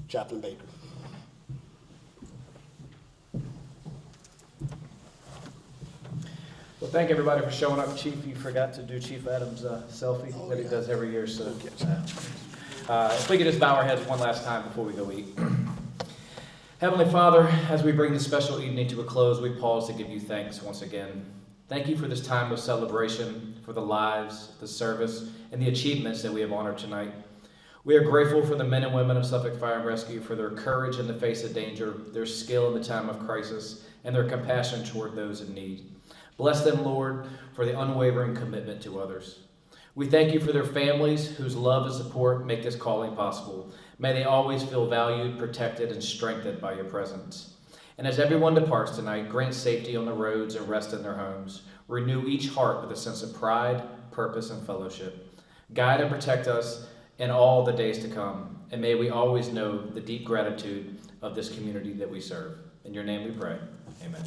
Chaplain Baker. Well, thank everybody for showing up. Chief, you forgot to do Chief Adams' selfie that he does every year. So if we could just bow our heads one last time before we go eat. Heavenly Father, as we bring this special evening to a close, we pause to give you thanks once again. Thank you for this time of celebration, for the lives, the service, and the achievements that we have honored tonight. We are grateful for the men and women of Suffolk Fire and Rescue, for their courage in the face of danger, their skill in the time of crisis, and their compassion toward those in need. Bless them, Lord, for the unwavering commitment to others. We thank you for their families whose love and support make this calling possible. May they always feel valued, protected, and strengthened by your presence. And as everyone departs tonight, grant safety on the roads and rest in their homes. Renew each heart with a sense of pride, purpose, and fellowship. Guide and protect us in all the days to come. And may we always know the deep gratitude of this community that we serve. In your name we pray. Amen.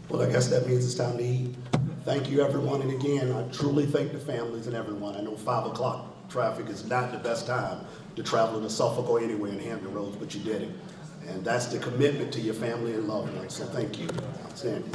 Well, I guess that means it's time to eat. Thank you, everyone. And again, I truly thank the families and everyone. I know 5 o'clock traffic is not the best time to travel to Suffolk or anywhere in Hampton Roads, but you did it. And that's the commitment to your family and loved ones. So thank you. Outstanding.